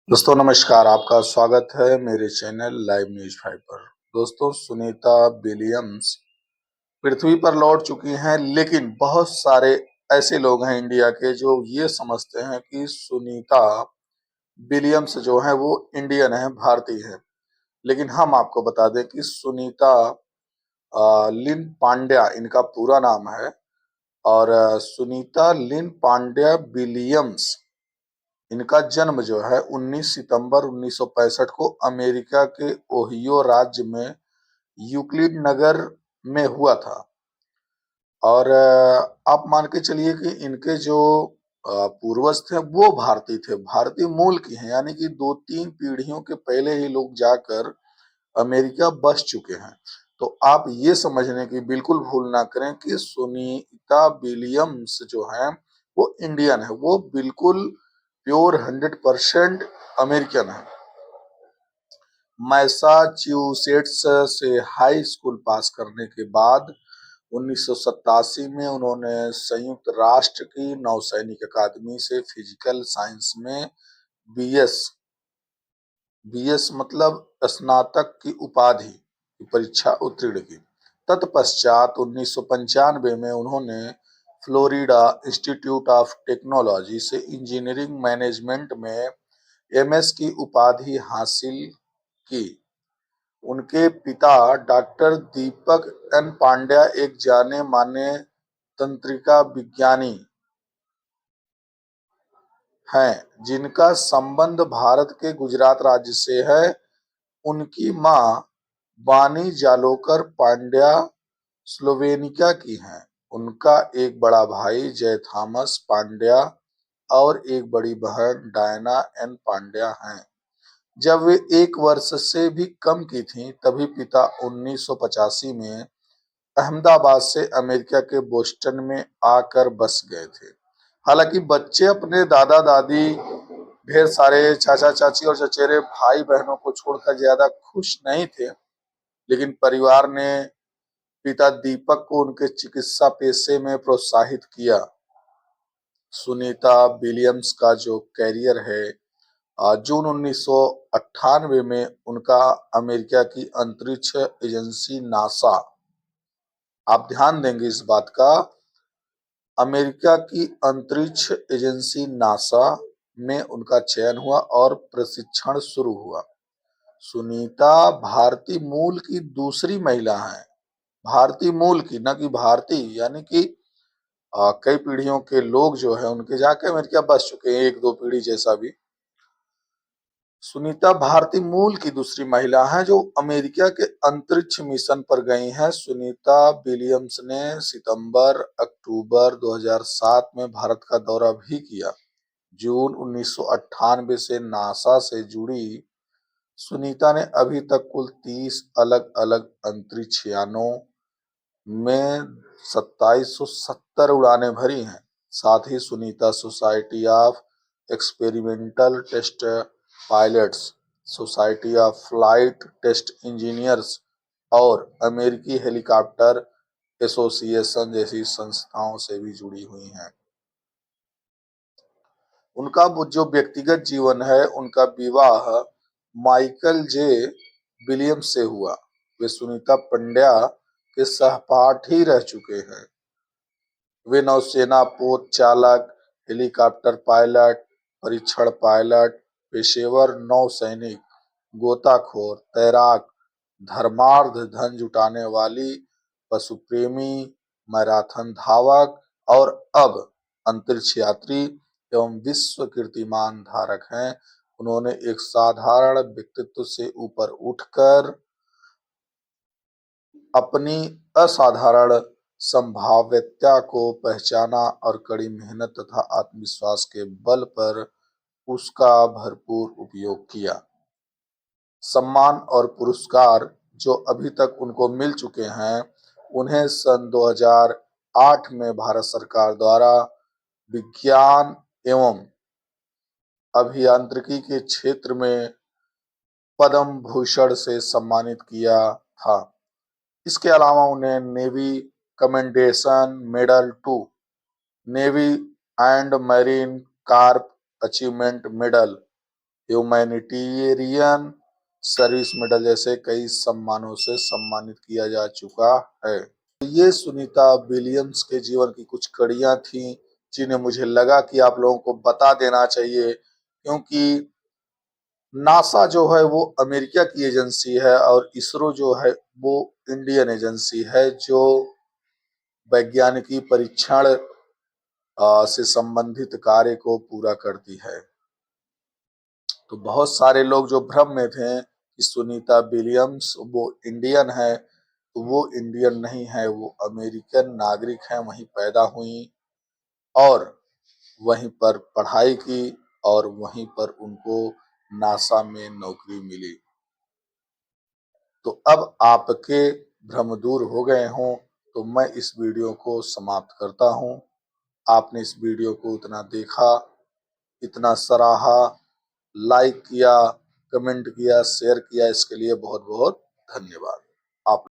दोस्तों नमस्कार, आपका स्वागत है मेरे चैनल लाइव न्यूज 5 पर। दोस्तों, सुनीता विलियम्स पृथ्वी पर लौट चुकी हैं, लेकिन बहुत सारे ऐसे लोग हैं इंडिया के जो ये समझते हैं कि सुनीता विलियम्स जो है वो इंडियन है, भारतीय है। लेकिन हम आपको बता दें कि सुनीता लिन पांड्या इनका पूरा नाम है। और सुनीता लिन पांड्या विलियम्स इनका जन्म जो है 19 सितंबर 1965 को अमेरिका के ओहियो राज्य में यूक्लिड नगर में हुआ था। और आप मान के चलिए कि इनके जो पूर्वज थे वो भारतीय थे, भारतीय मूल की हैं, यानी कि 2-3 पीढ़ियों के पहले ही लोग जाकर अमेरिका बस चुके हैं। तो आप ये समझने की बिल्कुल भूल ना करें कि सुनीता विलियम्स जो है वो इंडियन है, वो बिल्कुल प्योर 100% अमेरिकन है। मैसाच्यूसेट्स से हाई स्कूल पास करने के बाद 1987 में उन्होंने संयुक्त राष्ट्र की नौसैनिक अकादमी से फिजिकल साइंस में बीएस बीएस मतलब स्नातक की उपाधि की परीक्षा उत्तीर्ण की। तत्पश्चात 1995 में उन्होंने फ्लोरिडा इंस्टीट्यूट ऑफ टेक्नोलॉजी से इंजीनियरिंग मैनेजमेंट में एमएस की उपाधि हासिल की। उनके पिता डॉक्टर दीपक एन पांड्या एक जाने माने तंत्रिका विज्ञानी हैं, जिनका संबंध भारत के गुजरात राज्य से है। उनकी मां बानी जालोकर पांड्या स्लोवेनिया की हैं। उनका एक बड़ा भाई जय थॉमस पांड्या और एक बड़ी बहन डायना एन पांड्या हैं। जब वे 1 वर्ष से भी कम की थीं, तभी पिता 1985 में अहमदाबाद से अमेरिका के बोस्टन में आकर बस गए थे। हालांकि बच्चे अपने दादा दादी, ढेर सारे चाचा चाची और चचेरे भाई बहनों को छोड़कर ज्यादा खुश नहीं थे। लेकिन परिवार ने पिता दीपक को उनके चिकित्सा पेशे में प्रोत्साहित किया। सुनीता विलियम्स का जो कैरियर है, जून 1998 में उनका अमेरिका की अंतरिक्ष एजेंसी नासा, आप ध्यान देंगे इस बात का, अमेरिका की अंतरिक्ष एजेंसी नासा में उनका चयन हुआ और प्रशिक्षण शुरू हुआ। सुनीता भारतीय मूल की दूसरी महिला हैं, भारतीय मूल की, न कि भारतीय, यानी कि कई पीढ़ियों के लोग जो है उनके जाके अमेरिका बस चुके हैं, 1-2 पीढ़ी जैसा भी। सुनीता भारतीय मूल की दूसरी महिला हैं जो अमेरिका के अंतरिक्ष मिशन पर गई हैं। सुनीता विलियम्स ने सितंबर-अक्टूबर 2007 में भारत का दौरा भी किया। जून 1998 से नासा से जुड़ी सुनीता ने अभी तक कुल 30 अलग-अलग अंतरिक्ष यानों में 2770 उड़ानें भरी हैं। साथ ही Sunita society of experimental test pilots, society of flight test engineers और अमेरिकी हेलीकॉप्टर एसोसिएशन जैसी संस्थाओं से भी जुड़ी हुई हैं। उनका वो जो व्यक्तिगत जीवन है, उनका विवाह माइकल जे विलियम्स से हुआ। वे सुनीता पांड्या के सहपाठी रह चुके हैं। वे नौसेना पोत चालक, हेलीकॉप्टर पायलट, परीक्षण पायलट, पेशेवर नौसैनिक, गोताखोर, तैराक, धर्मार्थ धन जुटाने वाली, पशुप्रेमी, मैराथन धावक और अब अंतरिक्ष यात्री एवं विश्व कीर्तिमान धारक हैं। उन्होंने एक साधारण व्यक्तित्व से ऊपर उठकर अपनी असाधारण संभाव्यता को पहचाना और कड़ी मेहनत तथा आत्मविश्वास के बल पर उसका भरपूर उपयोग किया। सम्मान और पुरस्कार जो अभी तक उनको मिल चुके हैं, उन्हें सन 2008 में भारत सरकार द्वारा विज्ञान एवं अभियांत्रिकी के क्षेत्र में पद्म भूषण से सम्मानित किया था। इसके अलावा उन्हें navy commendation medal two, navy and marine corps achievement medal humanitarian service medal जैसे कई सम्मानों से सम्मानित किया जा चुका है। ये सुनीता विलियम्स के जीवन की कुछ कड़ियां थी जिन्हें मुझे लगा कि आप लोगों को बता देना चाहिए, क्योंकि नासा जो है वो अमेरिका की एजेंसी है और इसरो जो है वो इंडियन एजेंसी है जो वैज्ञानिकी परीक्षण से संबंधित कार्य को पूरा करती है। तो बहुत सारे लोग जो भ्रम में थे कि सुनीता विलियम्स वो इंडियन है, तो वो इंडियन नहीं है, वो अमेरिकन नागरिक हैं, वहीं पैदा हुई और वहीं पर पढ़ाई की और वहीं पर उनको नासा में नौकरी मिली। तो अब आपके भ्रम दूर हो गए हों तो मैं इस वीडियो को समाप्त करता हूं। आपने इस वीडियो को इतना देखा, इतना सराहा, लाइक किया, कमेंट किया, शेयर किया, इसके लिए बहुत बहुत धन्यवाद।